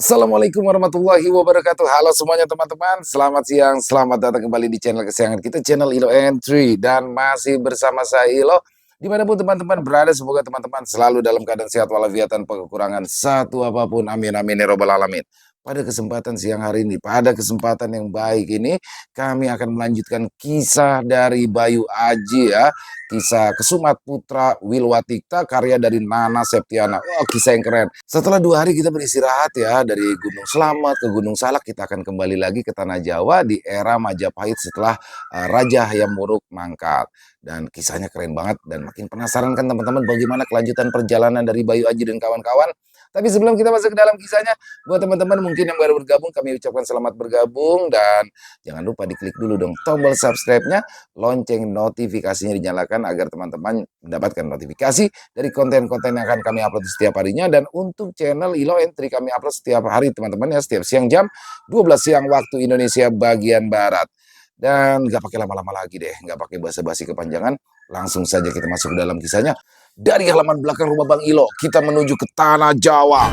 Assalamualaikum warahmatullahi wabarakatuh. Halo semuanya teman-teman, selamat siang, selamat datang kembali di channel kesayangan kita, channel Ilo Entry. Dan masih bersama saya Ilo, dimanapun teman-teman berada, semoga teman-teman selalu dalam keadaan sehat walafiat tanpa kekurangan satu apapun. Amin amin ya robbal alamin. Pada kesempatan siang hari ini, pada kesempatan yang baik ini, kami akan melanjutkan kisah dari Bayu Aji ya. Kisah Kesumat Putra Wilwatikta karya dari Nana Septiana. Wah, kisah yang keren. Setelah 2 hari kita beristirahat ya dari Gunung Slamet ke Gunung Salak, kita akan kembali lagi ke Tanah Jawa di era Majapahit setelah Raja Hayam Wuruk mangkat. Dan kisahnya keren banget dan makin penasaran kan teman-teman bagaimana kelanjutan perjalanan dari Bayu Aji dan kawan-kawan. Tapi sebelum kita masuk ke dalam kisahnya, buat teman-teman mungkin yang baru bergabung, kami ucapkan selamat bergabung dan jangan lupa diklik dulu dong tombol subscribe-nya, lonceng notifikasinya dinyalakan agar teman-teman mendapatkan notifikasi dari konten-konten yang akan kami upload setiap harinya. Dan untuk channel Ilo Entry kami upload setiap hari teman-teman ya, setiap siang jam 12 siang waktu Indonesia bagian Barat. Dan nggak pakai lama-lama lagi deh, nggak pakai basa-basi kepanjangan, langsung saja kita masuk ke dalam kisahnya. Dari halaman belakang rumah Bang Ilo, kita menuju ke Tanah Jawa.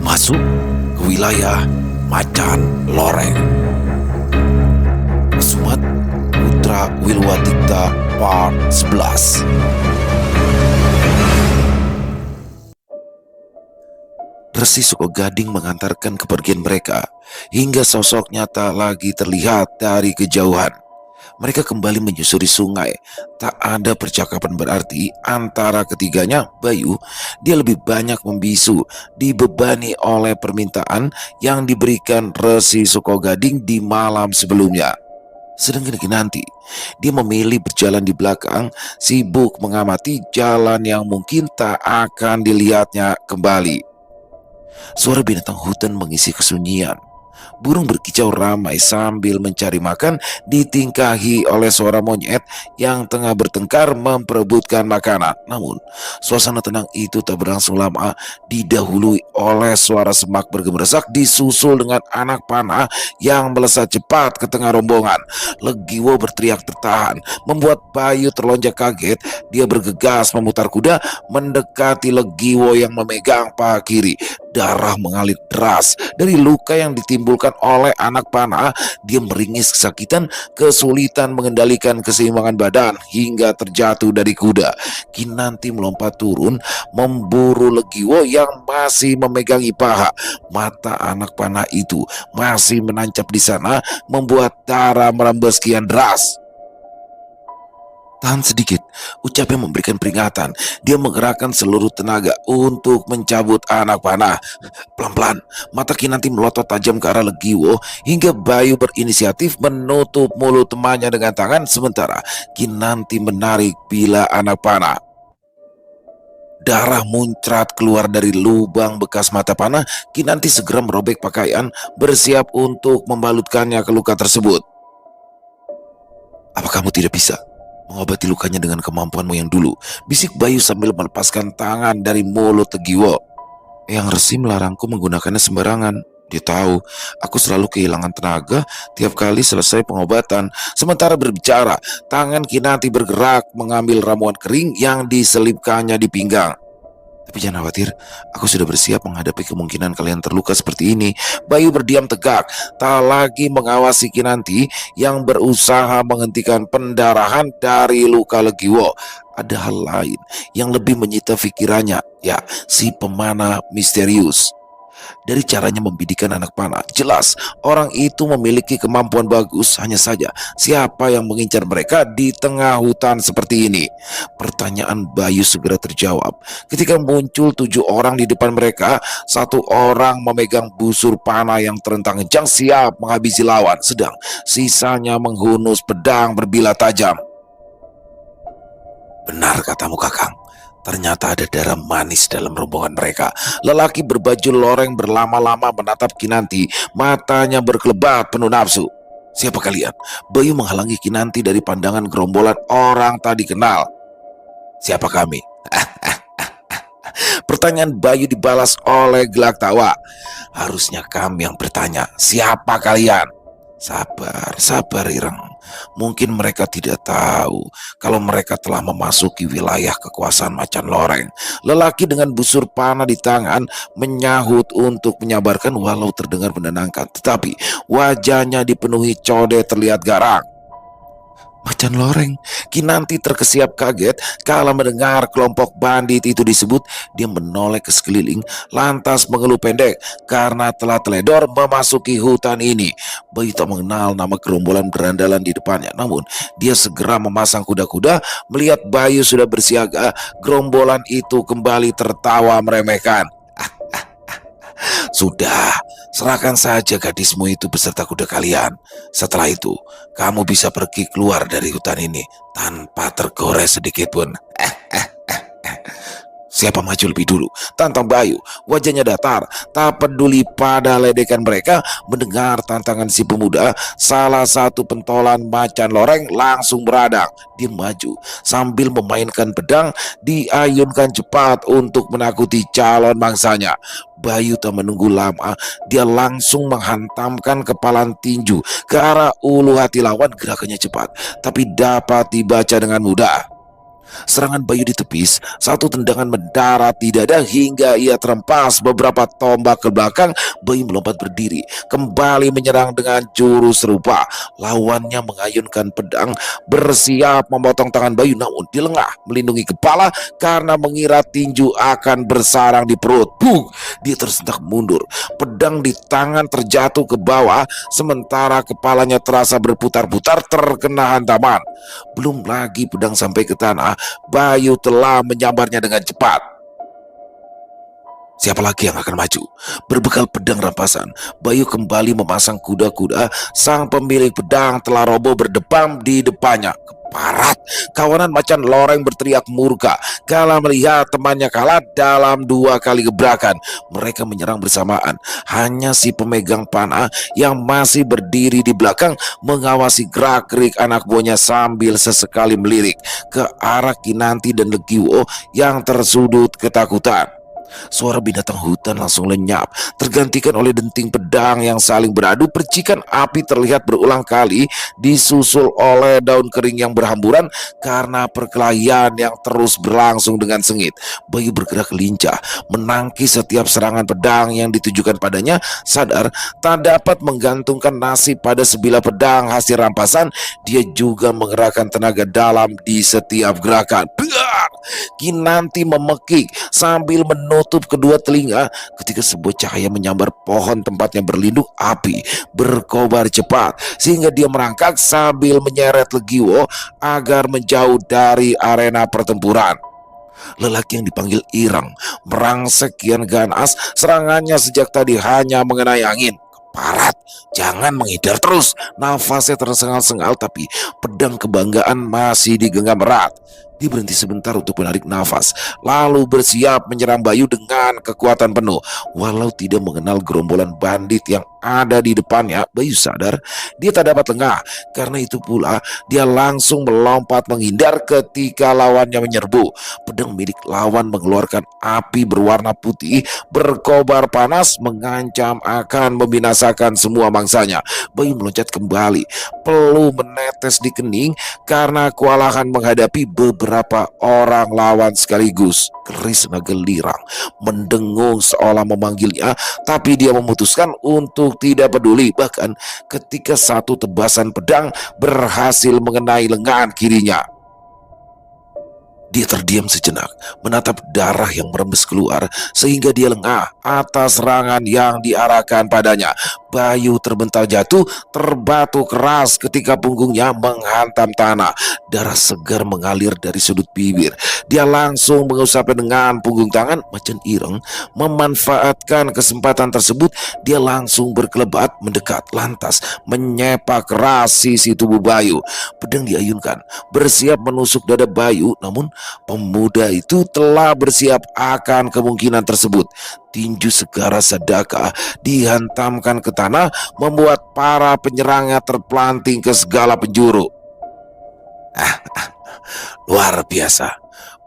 Masuk ke wilayah Macan Loreng. Kesumat Putra Wilwatikta Part 11. Resi Sukogading mengantarkan kepergian mereka hingga sosoknya tak lagi terlihat dari kejauhan. Mereka kembali menyusuri sungai. Tak ada percakapan berarti antara ketiganya. Bayu, dia lebih banyak membisu, dibebani oleh permintaan yang diberikan Resi Sukogading di malam sebelumnya. Sedangkan Kinanti, dia memilih berjalan di belakang, sibuk mengamati jalan yang mungkin tak akan dilihatnya kembali. Suara binatang hutan mengisi kesunyian. Burung berkicau ramai sambil mencari makan, ditingkahi oleh suara monyet yang tengah bertengkar memperebutkan makanan. Namun, suasana tenang itu tak berlangsung lama, didahului oleh suara semak bergemeresak disusul dengan anak panah yang melesat cepat ke tengah rombongan. Legiwo berteriak tertahan, membuat Bayu terlonjak kaget. Dia bergegas memutar kuda mendekati Legiwo yang memegang paha kiri. Darah mengalir deras dari luka yang ditimbulkan oleh anak panah. Dia meringis kesakitan, kesulitan mengendalikan keseimbangan badan hingga terjatuh dari kuda. Kinanti melompat turun memburu Legiwo yang masih memegangi paha. Mata anak panah itu masih menancap di sana, membuat darah merembes kian deras. Tahan sedikit, ucapnya memberikan peringatan. Dia menggerakkan seluruh tenaga untuk mencabut anak panah. Pelan-pelan, mata Kinanti melotot tajam ke arah Legiwo hingga Bayu berinisiatif menutup mulut temannya dengan tangan, sementara Kinanti menarik bila anak panah. Darah muncrat keluar dari lubang bekas mata panah. Kinanti segera merobek pakaian, bersiap untuk membalutkannya ke luka tersebut. Apa kamu tidak bisa mengobati lukanya dengan kemampuanmu yang dulu? Bisik Bayu sambil melepaskan tangan dari mulut Legiwo. Yang Resi melarangku menggunakannya sembarangan. Dia tahu aku selalu kehilangan tenaga tiap kali selesai pengobatan. Sementara berbicara, tangan Kinanti bergerak mengambil ramuan kering yang diselipkannya di pinggang. Tapi jangan khawatir, aku sudah bersiap menghadapi kemungkinan kalian terluka seperti ini. Bayu berdiam tegak, tak lagi mengawasi Kinanti yang berusaha menghentikan pendarahan dari luka Legiwo. Ada hal lain yang lebih menyita pikirannya, ya, si pemanah misterius. Dari caranya membidikan anak panah, jelas orang itu memiliki kemampuan bagus. Hanya saja, siapa yang mengincar mereka di tengah hutan seperti ini? Pertanyaan Bayu segera terjawab ketika muncul 7 orang di depan mereka. 1 orang memegang busur panah yang terentang kencang siap menghabisi lawan, sedang sisanya menghunus pedang berbilah tajam. Benar katamu, Kakang. Ternyata ada darah manis dalam rombongan mereka. Lelaki berbaju loreng berlama-lama menatap Kinanti, matanya berkelebat penuh nafsu. Siapa kalian? Bayu menghalangi Kinanti dari pandangan gerombolan orang tadi kenal. Siapa kami? Pertanyaan Bayu dibalas oleh gelak tawa. Harusnya kami yang bertanya, siapa kalian? Sabar, sabar Ireng. Mungkin mereka tidak tahu kalau mereka telah memasuki wilayah kekuasaan macan loreng. Lelaki dengan busur panah di tangan menyahut untuk menyabarkan walau terdengar menenangkan. Tetapi wajahnya dipenuhi code terlihat garang. Macan loreng, Kinanti terkesiap kaget kala mendengar kelompok bandit itu disebut. Dia menoleh ke sekeliling, lantas mengeluh pendek karena telah teledor memasuki hutan ini. Bayu tak mengenal nama gerombolan berandalan di depannya, namun dia segera memasang kuda-kuda. Melihat Bayu sudah bersiaga, gerombolan itu kembali tertawa meremehkan. Sudah, serahkan saja gadismu itu beserta kuda kalian. Setelah itu, kamu bisa pergi keluar dari hutan ini tanpa tergores sedikit pun. Siapa maju lebih dulu? Tantang Bayu. Wajahnya datar, tak peduli pada ledekan mereka. Mendengar tantangan si pemuda, salah satu pentolan macan loreng langsung beradang. Dia maju sambil memainkan pedang, diayunkan cepat untuk menakuti calon mangsanya. Bayu tak menunggu lama, dia langsung menghantamkan kepalan tinju ke arah ulu hati lawan. Gerakannya cepat, tapi dapat dibaca dengan mudah. Serangan Bayu ditepis, satu tendangan mendarat di dada hingga ia terempas beberapa tombak ke belakang. Bayu melompat berdiri, kembali menyerang dengan jurus serupa. Lawannya mengayunkan pedang, bersiap memotong tangan Bayu, namun dia lengah melindungi kepala karena mengira tinju akan bersarang di perut. Bung! Dia tersentak mundur, pedang di tangan terjatuh ke bawah, sementara kepalanya terasa berputar-putar terkena hantaman. Belum lagi pedang sampai ke tanah, Bayu telah menyambarnya dengan cepat. Siapa lagi yang akan maju? Berbekal pedang rampasan, Bayu kembali memasang kuda-kuda. Sang pemilik pedang telah roboh berdebam di depannya. Keparat, kawanan macan loreng berteriak murka kala melihat temannya kalah dalam 2 kali gebrakan. Mereka menyerang bersamaan. Hanya si pemegang panah yang masih berdiri di belakang mengawasi gerak-gerik anak buahnya sambil sesekali melirik ke arah Kinanti dan Legiwo yang tersudut ketakutan. Suara binatang hutan langsung lenyap, tergantikan oleh denting pedang yang saling beradu. Percikan api terlihat berulang kali, disusul oleh daun kering yang berhamburan karena perkelahian yang terus berlangsung dengan sengit. Bayu bergerak lincah, menangkis setiap serangan pedang yang ditujukan padanya. Sadar tak dapat menggantungkan nasib pada sebilah pedang hasil rampasan, dia juga mengerahkan tenaga dalam di setiap gerakan. Kinanti memekik sambil menutup kedua telinga ketika sebuah cahaya menyambar pohon tempatnya berlindung. Api berkobar cepat sehingga dia merangkak sambil menyeret Legiwo agar menjauh dari arena pertempuran. Lelaki yang dipanggil Ireng merangsek kian ganas, serangannya sejak tadi hanya mengenai angin. Keparat, jangan menghindar terus. Nafasnya tersengal-sengal, tapi pedang kebanggaan masih digenggam erat. Dia berhenti sebentar untuk menarik nafas, lalu bersiap menyerang Bayu dengan kekuatan penuh. Walau tidak mengenal gerombolan bandit yang ada di depannya, Bayu sadar dia tak dapat lengah. Karena itu pula dia langsung melompat menghindar ketika lawannya menyerbu. Pedang milik lawan mengeluarkan api berwarna putih, berkobar panas, mengancam akan membinasakan semua mangsanya. Bayu meloncat kembali, peluh menetes di kening karena kewalahan menghadapi beberapa orang lawan sekaligus. Keris naga lirang mendengung seolah memanggilnya, tapi dia memutuskan untuk tidak peduli. Bahkan ketika satu tebasan pedang berhasil mengenai lengan kirinya, dia terdiam sejenak, menatap darah yang merembes keluar sehingga dia lengah atas serangan yang diarahkan padanya. Bayu terbental jatuh, terbatu keras ketika punggungnya menghantam tanah. Darah segar mengalir dari sudut bibir. Dia langsung mengusapnya dengan punggung tangan. Macan Ireng memanfaatkan kesempatan tersebut. Dia langsung berkelebat mendekat, lantas menyepak keras sisi tubuh Bayu. Pedang diayunkan, bersiap menusuk dada Bayu, namun pemuda itu telah bersiap akan kemungkinan tersebut. Tinju Segara Sadaka dihantamkan ke tanah, membuat para penyerangnya terpelanting ke segala penjuru. Luar biasa.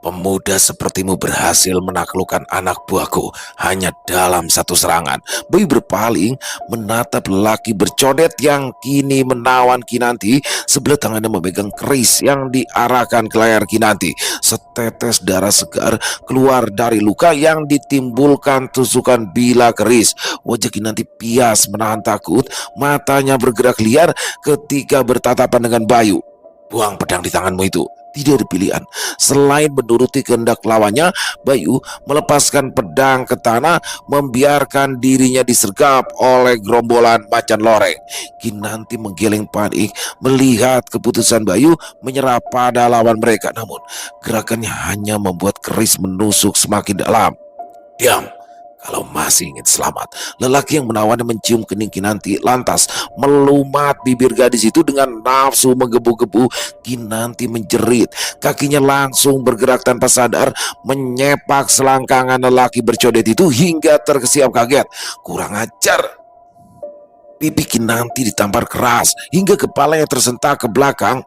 Pemuda sepertimu berhasil menaklukkan anak buahku hanya dalam satu serangan. Bayu berpaling menatap lelaki bercodet yang kini menawan Kinanti. Sebelah tangannya memegang keris yang diarahkan ke layar Kinanti. Setetes darah segar keluar dari luka yang ditimbulkan tusukan bila keris. Wajah Kinanti pias menahan takut, matanya bergerak liar ketika bertatapan dengan Bayu. Buang pedang di tanganmu itu. Tidak ada pilihan selain menuruti kehendak lawannya. Bayu melepaskan pedang ke tanah, membiarkan dirinya disergap oleh gerombolan macan loreng. Kinanti menggeleng panik melihat keputusan Bayu menyerah pada lawan mereka, namun gerakannya hanya membuat keris menusuk semakin dalam. Diam, kalau masih ingin selamat. Lelaki yang menawannya mencium kening Kinanti, lantas melumat bibir gadis itu dengan nafsu menggebu-gebu. Kinanti menjerit, kakinya langsung bergerak tanpa sadar, menyepak selangkangan lelaki bercodet itu hingga terkesiap kaget. Kurang ajar. Pipi Kinanti ditampar keras hingga kepalanya tersentak ke belakang.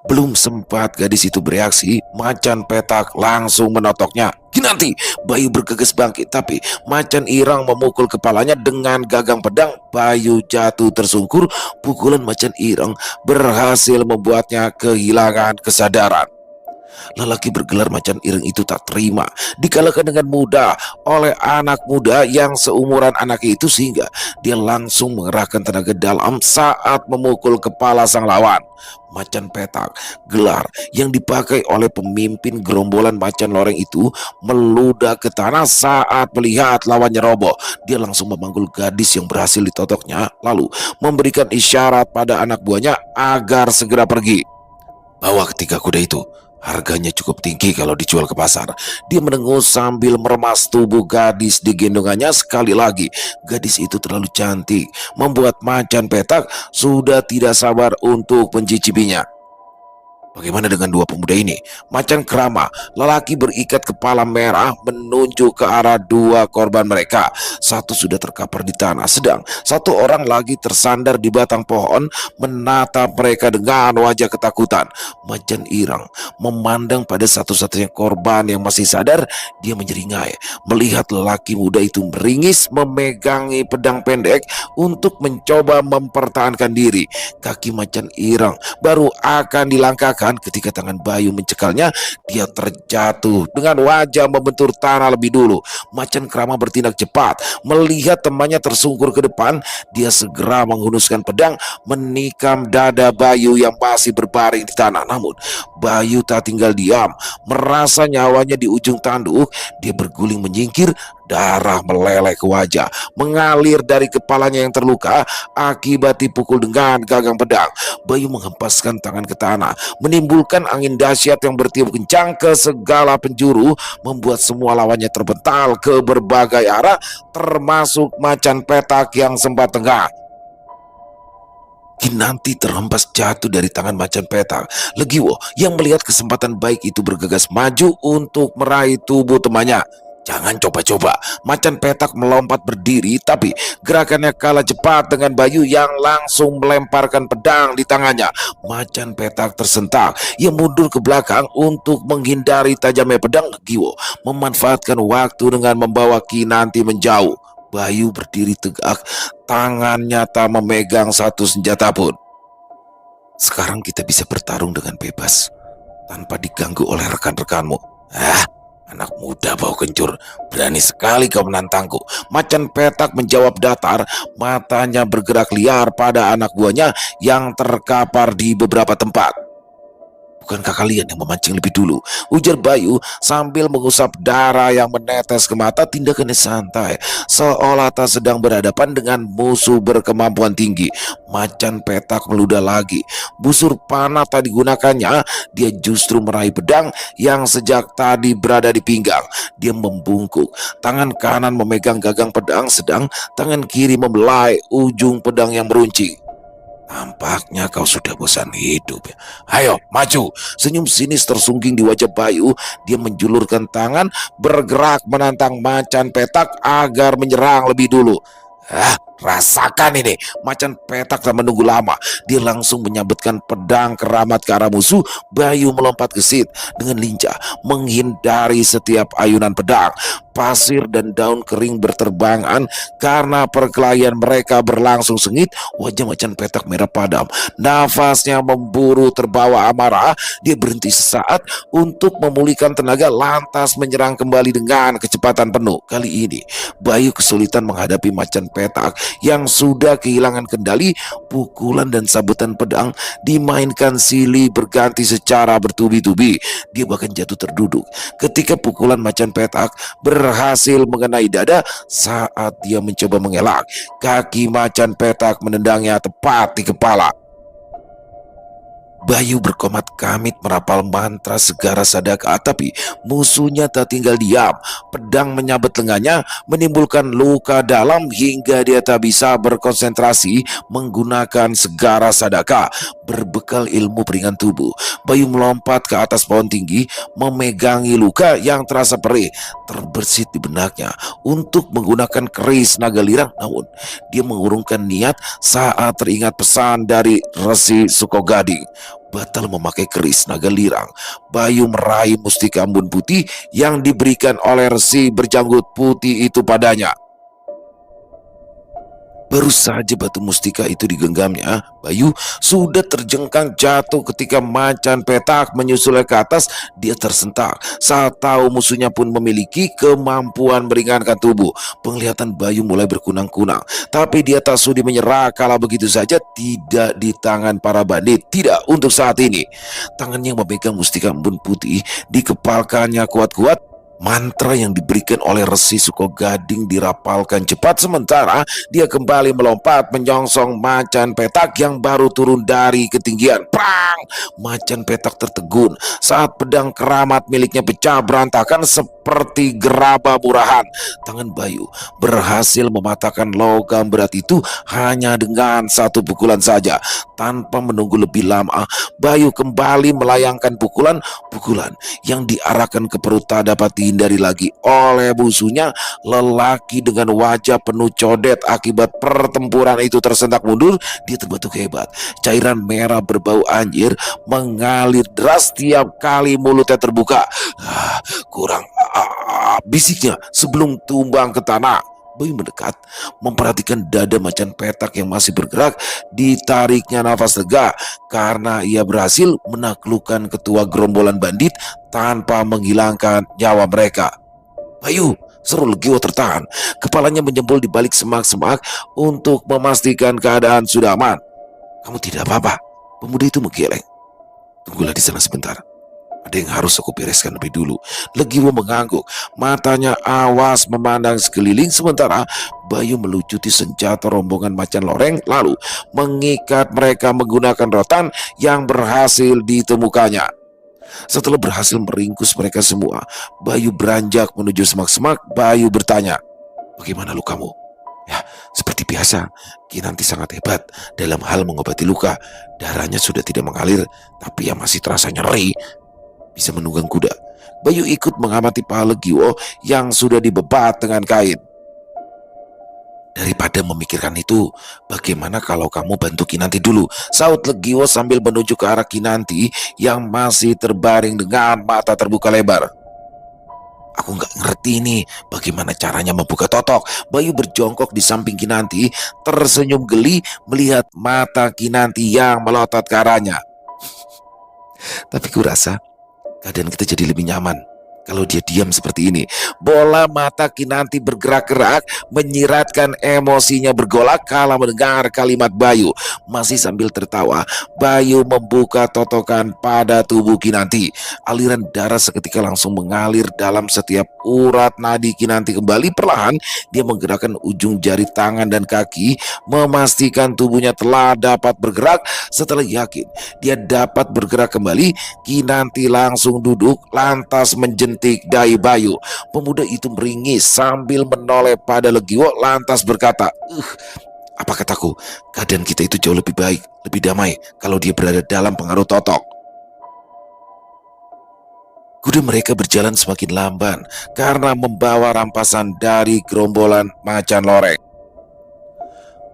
Belum sempat gadis itu bereaksi, macan petak langsung menotoknya. Kinanti! Bayu bergegas bangkit, tapi macan irang memukul kepalanya dengan gagang pedang. Bayu jatuh tersungkur. Pukulan macan irang berhasil membuatnya kehilangan kesadaran. Lelaki bergelar macan ireng itu tak terima dikalahkan dengan mudah oleh anak muda yang seumuran anaknya itu, sehingga dia langsung mengerahkan tenaga dalam saat memukul kepala sang lawan. Macan petak, gelar yang dipakai oleh pemimpin gerombolan macan loreng itu, meludah ke tanah saat melihat lawannya roboh. Dia langsung memanggul gadis yang berhasil ditotoknya, lalu memberikan isyarat pada anak buahnya agar segera pergi. Bawa ketiga kuda itu, harganya cukup tinggi kalau dijual ke pasar. Dia mendengus sambil meremas tubuh gadis digendongannya. Sekali lagi, gadis itu terlalu cantik, membuat macan petak sudah tidak sabar untuk mencicipinya. Bagaimana dengan dua pemuda ini? Macan kerama, lelaki berikat kepala merah menunjuk ke arah dua korban mereka. Satu sudah terkapar di tanah, sedang satu orang lagi tersandar di batang pohon menatap mereka dengan wajah ketakutan. Macan irang memandang pada satu-satunya korban yang masih sadar. Dia menyeringai melihat lelaki muda itu meringis memegangi pedang pendek untuk mencoba mempertahankan diri. Kaki macan irang baru akan dilangkahkan ketika tangan Bayu mencekalnya. Dia terjatuh dengan wajah membentur tanah lebih dulu. Macan kerama bertindak cepat, melihat temannya tersungkur ke depan. Dia segera menghunuskan pedang menikam dada Bayu yang masih berbaring di tanah. Namun Bayu tak tinggal diam, merasa nyawanya di ujung tanduk. Dia berguling menyingkir. Darah meleleh ke wajah, mengalir dari kepalanya yang terluka akibat dipukul dengan gagang pedang. Bayu menghempaskan tangan ke tanah, menimbulkan angin dahsyat yang bertiup kencang ke segala penjuru, membuat semua lawannya terbental ke berbagai arah, termasuk macan petak yang sempat tengah. Kinanti terhempas jatuh dari tangan macan petak. Legiwo yang melihat kesempatan baik itu bergegas maju untuk meraih tubuh temannya. Jangan coba-coba. Macan petak melompat berdiri, tapi gerakannya kalah cepat dengan Bayu yang langsung melemparkan pedang di tangannya. Macan petak tersentak. Ia mundur ke belakang untuk menghindari tajamnya pedang. Legiwo memanfaatkan waktu dengan membawa Kinanti menjauh. Bayu berdiri tegak, tangannya tak memegang satu senjata pun. Sekarang kita bisa bertarung dengan bebas, tanpa diganggu oleh rekan-rekanmu. Anak muda bau kencur, berani sekali kau menantangku. Macan petak menjawab datar, matanya bergerak liar pada anak buahnya yang terkapar di beberapa tempat. Bukankah kalian yang memancing lebih dulu? Ujar Bayu sambil mengusap darah yang menetes ke mata. Tindakannya santai, seolah tak sedang berhadapan dengan musuh berkemampuan tinggi. Macan petak meludah lagi. Busur panah tak digunakannya. Dia justru meraih pedang yang sejak tadi berada di pinggang. Dia membungkuk, tangan kanan memegang gagang pedang, sedang tangan kiri membelai ujung pedang yang meruncing. Tampaknya kau sudah bosan hidup. Ayo, maju. Senyum sinis tersungging di wajah Bayu. Dia menjulurkan tangan, bergerak menantang macan petak agar menyerang lebih dulu. Rasakan ini, macan petak tak menunggu lama. Dia langsung menyabetkan pedang keramat ke arah musuh. Bayu melompat gesit dengan lincah, menghindari setiap ayunan pedang. Pasir dan daun kering berterbangan karena perkelahian mereka berlangsung sengit. Wajah macan petak merah padam. Nafasnya memburu terbawa amarah. Dia berhenti sesaat untuk memulihkan tenaga, lantas menyerang kembali dengan kecepatan penuh. Kali ini Bayu kesulitan menghadapi macan petak yang sudah kehilangan kendali. Pukulan dan sabetan pedang dimainkan silih berganti secara bertubi-tubi. Dia bahkan jatuh terduduk ketika pukulan macan petak berhasil mengenai dada. Saat dia mencoba mengelak, kaki macan petak menendangnya tepat di kepala. Bayu berkomat kamit merapal mantra Segara Sadaka, tapi musuhnya tak tinggal diam. Pedang menyabet lengannya, menimbulkan luka dalam hingga dia tak bisa berkonsentrasi menggunakan Segara Sadaka. Berbekal ilmu peringan tubuh, Bayu melompat ke atas pohon tinggi, memegangi luka yang terasa perih. Terbersit di benaknya untuk menggunakan keris naga lirang, namun dia mengurungkan niat saat teringat pesan dari Resi Sukogading. Batal memakai keris naga lirang, Bayu meraih mustika embun putih yang diberikan oleh Resi berjanggut putih itu padanya. Baru saja batu mustika itu digenggamnya, Bayu sudah terjengkang jatuh ketika macan petak menyusulnya ke atas. Dia tersentak saat tahu musuhnya pun memiliki kemampuan meringankan tubuh. Penglihatan Bayu mulai berkunang-kunang, tapi dia tak sudi menyerah kalah begitu saja. Tidak di tangan para bandit, tidak untuk saat ini. Tangannya memegang mustika embun putih, dikepalkannya kuat-kuat. Mantra yang diberikan oleh Resi Sukogading dirapalkan cepat, sementara dia kembali melompat menyongsong macan petak yang baru turun dari ketinggian. Prang! Macan petak tertegun saat pedang keramat miliknya pecah berantakan seperti gerabah murahan. Tangan Bayu berhasil mematahkan logam berat itu hanya dengan satu pukulan saja. Tanpa menunggu lebih lama, Bayu kembali melayangkan pukulan yang diarahkan ke perut tak dapat dihindari lagi oleh musuhnya. Lelaki dengan wajah penuh codet akibat pertempuran itu tersentak mundur. Dia terbatuk hebat. Cairan merah berbau anjir mengalir deras tiap kali mulutnya terbuka. Kurang bisiknya sebelum tumbang ke tanah. Bayu mendekat, memperhatikan dada macan petak yang masih bergerak. Ditariknya nafas lega karena ia berhasil menaklukkan ketua gerombolan bandit tanpa menghilangkan nyawa mereka. Bayu, seru Legio tertahan. Kepalanya menyembul di balik semak-semak untuk memastikan keadaan sudah aman. Kamu tidak apa-apa? Pemuda itu menggeleng. Tunggulah di sana sebentar. Ada yang harus aku bereskan lebih dulu. Legio mengangguk, matanya awas memandang sekeliling, sementara Bayu melucuti senjata rombongan macan loreng lalu mengikat mereka menggunakan rotan yang berhasil ditemukannya. Setelah berhasil meringkus mereka semua, Bayu beranjak menuju semak-semak. Bayu bertanya, "Bagaimana lukamu?" "Ya, seperti biasa, Kinanti sangat hebat dalam hal mengobati luka. Darahnya sudah tidak mengalir, tapi yang masih terasa nyeri. Bisa menunggang kuda." Bayu ikut mengamati paha Legio yang sudah dibebat dengan kain. "Daripada memikirkan itu, bagaimana kalau kamu bantu Kinanti dulu?" saut Legio sambil menuju ke arah Kinanti yang masih terbaring dengan mata terbuka lebar. "Aku nggak ngerti nih bagaimana caranya membuka totok." Bayu berjongkok di samping Kinanti, tersenyum geli melihat mata Kinanti yang melotot ke arahnya. "Tapi kurasa keadaan kita jadi lebih nyaman kalau dia diam seperti ini." Bola mata Kinanti bergerak-gerak, menyiratkan emosinya bergolak kala mendengar kalimat Bayu. Masih sambil tertawa, Bayu membuka totokan pada tubuh Kinanti. Aliran darah seketika langsung mengalir dalam setiap urat nadi Kinanti. Kembali perlahan, dia menggerakkan ujung jari tangan dan kaki, memastikan tubuhnya telah dapat bergerak. Setelah yakin dia dapat bergerak kembali, Kinanti langsung duduk, lantas menjentik dahi Bayu. Pemuda itu meringis sambil menoleh pada Legio, lantas berkata, apa kataku, keadaan kita itu jauh lebih baik, lebih damai kalau dia berada dalam pengaruh totok." Kuda mereka berjalan semakin lamban karena membawa rampasan dari gerombolan macan loreng.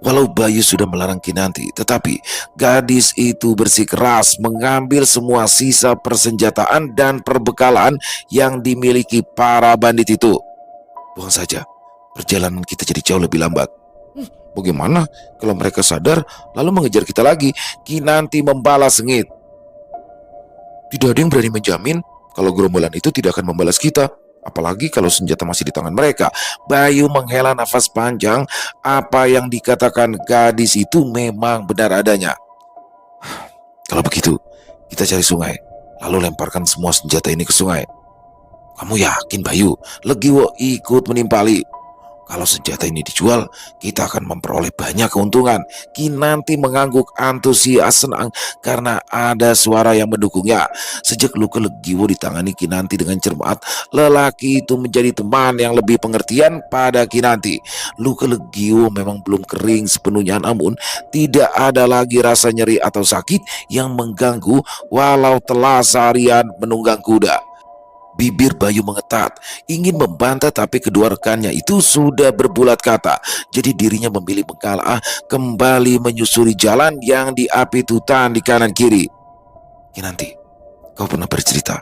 Walau Bayu sudah melarang Kinanti, tetapi gadis itu bersikeras mengambil semua sisa persenjataan dan perbekalan yang dimiliki para bandit itu. Buang saja, perjalanan kita jadi jauh lebih lambat. Bagaimana kalau mereka sadar lalu mengejar kita lagi? Kinanti membalas sengit. Tidak ada yang berani menjamin kalau gerombolan itu tidak akan membalas kita. Apalagi kalau senjata masih di tangan mereka. Bayu menghela nafas panjang. Apa yang dikatakan gadis itu memang benar adanya. Kalau begitu, kita cari sungai. Lalu lemparkan semua senjata ini ke sungai. Kamu yakin Bayu? Legiwo ikut menimpali. Kalau senjata ini dijual, kita akan memperoleh banyak keuntungan. Kinanti mengangguk antusias senang karena ada suara yang mendukungnya. Sejak luka Legiwo ditangani Kinanti dengan cermat, lelaki itu menjadi teman yang lebih pengertian pada Kinanti. Luka Legiwo memang belum kering sepenuhnya, namun tidak ada lagi rasa nyeri atau sakit yang mengganggu walau telah seharian menunggang kuda. Bibir Bayu mengetat, ingin membantah tapi kedua rekannya itu sudah berbulat kata. Jadi dirinya memilih mengalah, kembali menyusuri jalan yang diapit hutan di kanan kiri. Kinanti, kau pernah bercerita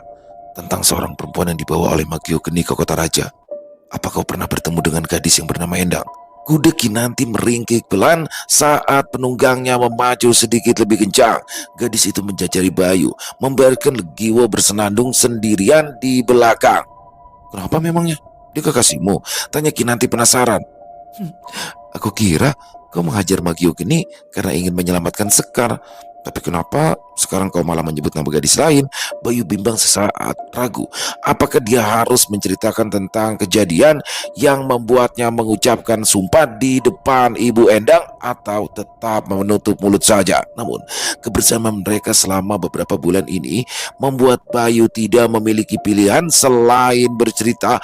tentang seorang perempuan yang dibawa oleh Magio Geni ke kota raja. Apa kau pernah bertemu dengan gadis yang bernama Endang? Kuda Kinanti meringkik pelan saat penunggangnya memacu sedikit lebih kencang. Gadis itu menjajari Bayu, membiarkan Legiwo bersenandung sendirian di belakang. Kenapa memangnya? Dia kekasihmu? Tanya Kinanti penasaran. Aku kira kau menghajar Magio Geni karena ingin menyelamatkan Sekar. Tapi kenapa sekarang kau malah menyebut nama gadis lain? Bayu bimbang sesaat, ragu. Apakah dia harus menceritakan tentang kejadian yang membuatnya mengucapkan sumpah di depan Ibu Endang atau tetap menutup mulut saja? Namun, kebersamaan mereka selama beberapa bulan ini membuat Bayu tidak memiliki pilihan selain bercerita.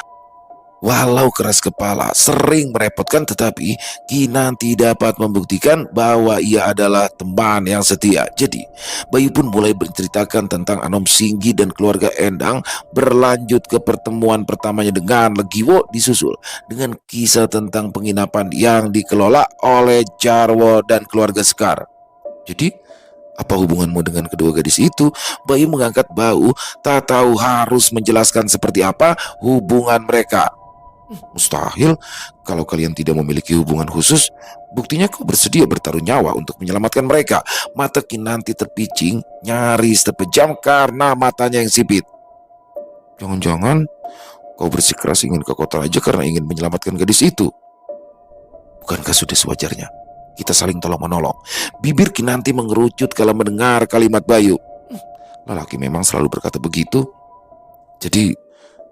Walau keras kepala, sering merepotkan, tetapi Kinanti dapat membuktikan bahwa ia adalah teman yang setia. Jadi, Bayu pun mulai menceritakan tentang Anom Singgi dan keluarga Endang, berlanjut ke pertemuan pertamanya dengan Legiwo, disusul dengan kisah tentang penginapan yang dikelola oleh Jarwo dan keluarga Sekar. Jadi, apa hubunganmu dengan kedua gadis itu? Bayu mengangkat bau, tak tahu harus menjelaskan seperti apa hubungan mereka. Mustahil, kalau kalian tidak memiliki hubungan khusus, buktinya kau bersedia bertaruh nyawa untuk menyelamatkan mereka. Mata Kinanti terpicing, nyaris terpejam karena matanya yang sipit. Jangan-jangan kau bersikeras ingin ke kota raja karena ingin menyelamatkan gadis itu. Bukankah sudah sewajarnya kita saling tolong-menolong? Bibir Kinanti mengerucut kala mendengar kalimat Bayu. Lelaki memang selalu berkata begitu. Jadi,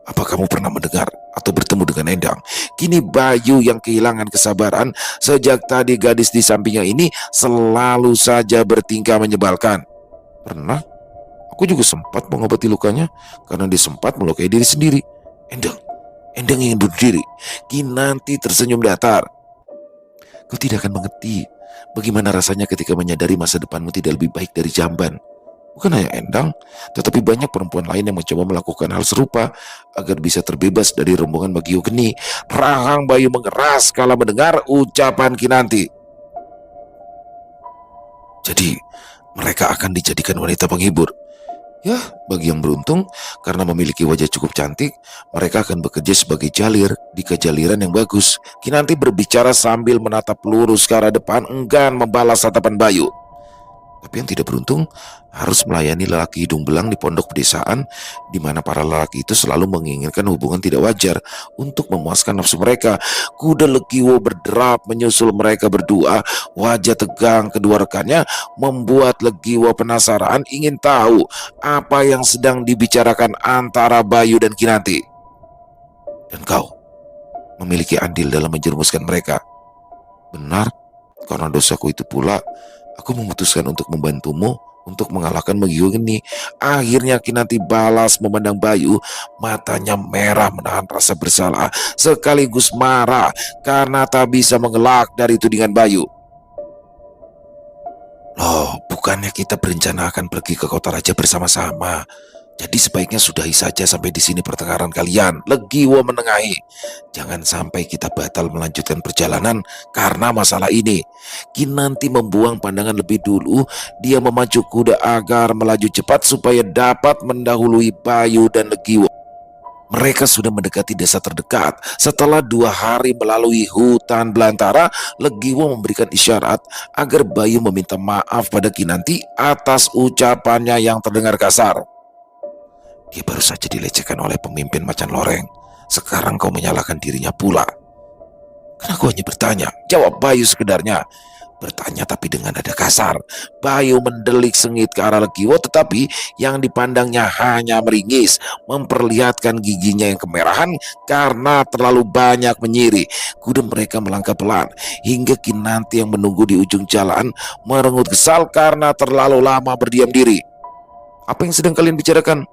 apa kamu pernah mendengar atau bertemu dengan Endang? Kini Bayu yang kehilangan kesabaran. Sejak tadi gadis di sampingnya ini selalu saja bertingkah menyebalkan. Pernah? Aku juga sempat mengobati lukanya karena dia sempat melukai diri sendiri. Endang ingin bunuh diri. Kinanti tersenyum datar. Kau tidak akan mengerti bagaimana rasanya ketika menyadari masa depanmu tidak lebih baik dari jamban. Bukan hanya Endang, tetapi banyak perempuan lain yang mencoba melakukan hal serupa agar bisa terbebas dari rombongan Magio Geni. Rahang Bayu mengeras kala mendengar ucapan Kinanti. Jadi, mereka akan dijadikan wanita penghibur. Ya, bagi yang beruntung, karena memiliki wajah cukup cantik, mereka akan bekerja sebagai jalir di kejaliran yang bagus. Kinanti berbicara sambil menatap lurus ke arah depan, enggan membalas tatapan Bayu. Tapi yang tidak beruntung harus melayani lelaki hidung belang di pondok pedesaan, di mana para lelaki itu selalu menginginkan hubungan tidak wajar untuk memuaskan nafsu mereka. Kuda Legiwo berderap menyusul mereka berdua. Wajah tegang kedua rekannya membuat Legiwo penasaran, ingin tahu apa yang sedang dibicarakan antara Bayu dan Kinanti. Dan kau memiliki andil dalam menjerumuskan mereka. Benar, karena dosaku itu pula aku memutuskan untuk membantumu untuk mengalahkan Magio Geni. Akhirnya Kinanti balas memandang Bayu. Matanya merah menahan rasa bersalah sekaligus marah karena tak bisa mengelak dari tudingan Bayu. Loh, bukannya kita berencana akan pergi ke kota raja bersama-sama? Jadi sebaiknya sudahi saja sampai di sini pertengkaran kalian. Legiwo menengahi. Jangan sampai kita batal melanjutkan perjalanan karena masalah ini. Kinanti membuang pandangan lebih dulu. Dia memacu kuda agar melaju cepat supaya dapat mendahului Bayu dan Legiwo. Mereka sudah mendekati desa terdekat. Setelah 2 hari melalui hutan belantara, Legiwo memberikan isyarat agar Bayu meminta maaf pada Kinanti atas ucapannya yang terdengar kasar. Dia baru saja dilecehkan oleh pemimpin macan loreng. Sekarang kau menyalahkan dirinya pula. Kan aku hanya bertanya, jawab Bayu sekedarnya. Bertanya tapi dengan nada kasar. Bayu mendelik sengit ke arah Legiwo, tetapi yang dipandangnya hanya meringis, memperlihatkan giginya yang kemerahan karena terlalu banyak menyiri. Kuda mereka melangkah pelan, hingga Kinanti yang menunggu di ujung jalan merengut kesal karena terlalu lama berdiam diri. Apa yang sedang kalian bicarakan?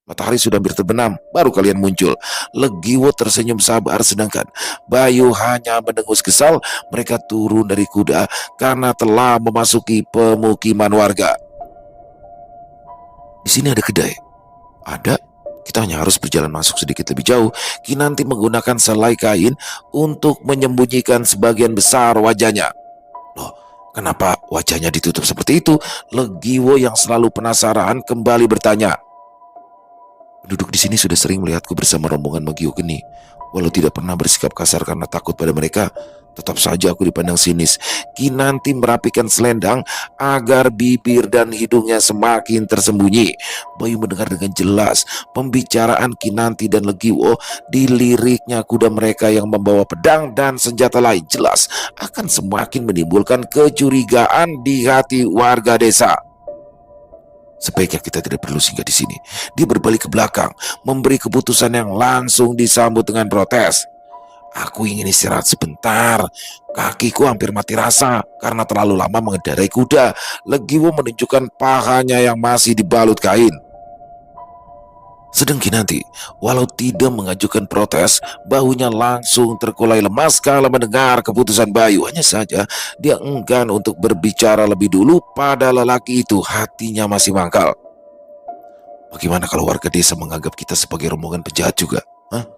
Matahari sudah hampir terbenam, baru kalian muncul. Legiwo tersenyum sabar, sedangkan Bayu hanya mendengus kesal. Mereka turun dari kuda karena telah memasuki pemukiman warga. Di sini ada kedai. Ada. Kita hanya harus berjalan masuk sedikit lebih jauh. Kinanti menggunakan selai kain untuk menyembunyikan sebagian besar wajahnya. Loh, kenapa wajahnya ditutup seperti itu? Legiwo yang selalu penasaran kembali bertanya. Penduduk di sini sudah sering melihatku bersama rombongan Magio Geni. Walau tidak pernah bersikap kasar karena takut pada mereka, tetap saja aku dipandang sinis. Kinanti merapikan selendang agar bibir dan hidungnya semakin tersembunyi. Bayu mendengar dengan jelas pembicaraan Kinanti dan Legiwo. Diliriknya kuda mereka yang membawa pedang dan senjata lain jelas akan semakin menimbulkan kecurigaan di hati warga desa. Sebaiknya kita tidak perlu singgah di sini. Dia berbalik ke belakang, memberi keputusan yang langsung disambut dengan protes. Aku ingin istirahat sebentar. Kakiku hampir mati rasa karena terlalu lama mengendarai kuda. Legiwo menunjukkan pahanya yang masih dibalut kain. Sedang Kinanti, walau tidak mengajukan protes, bahunya langsung terkulai lemas kala mendengar keputusan Bayu. Hanya saja dia enggan untuk berbicara lebih dulu pada lelaki itu. Hatinya masih mangkal. Bagaimana kalau warga desa menganggap kita sebagai rombongan penjahat juga? Hah?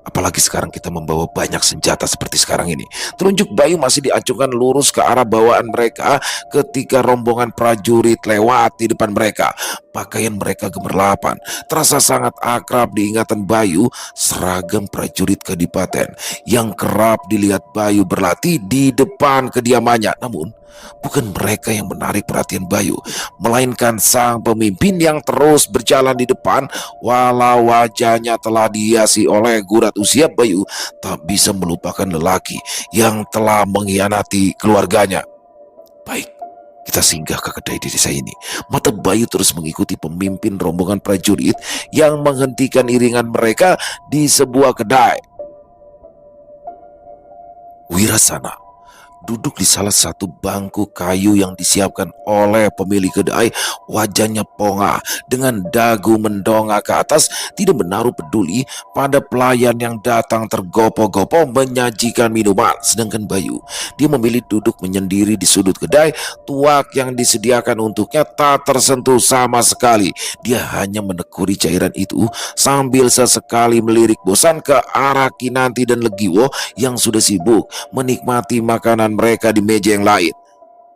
Apalagi sekarang kita membawa banyak senjata seperti sekarang ini. Telunjuk Bayu masih diacungkan lurus ke arah bawaan mereka ketika rombongan prajurit lewat di depan mereka. Pakaian mereka gemerlapan, terasa sangat akrab di ingatan Bayu. Seragam prajurit kadipaten yang kerap dilihat Bayu berlatih di depan kediamannya. Namun bukan mereka yang menarik perhatian Bayu, melainkan sang pemimpin yang terus berjalan di depan. Walau wajahnya telah dihiasi oleh gurat usia, Bayu tak bisa melupakan lelaki yang telah mengkhianati keluarganya. Baik, kita singgah ke kedai di desa ini. Mata Bayu terus mengikuti pemimpin rombongan prajurit yang menghentikan iringan mereka di sebuah kedai. Wirasana duduk di salah satu bangku kayu yang disiapkan oleh pemilik kedai. Wajahnya pongah dengan dagu mendongak ke atas, tidak menaruh peduli pada pelayan yang datang tergopoh-gopoh menyajikan minuman. Sedangkan Bayu, dia memilih duduk menyendiri di sudut kedai. Tuak yang disediakan untuknya tak tersentuh sama sekali. Dia hanya menekuni cairan itu sambil sesekali melirik bosan ke arah Kinanti dan Legiwo yang sudah sibuk menikmati makanan mereka di meja yang lain.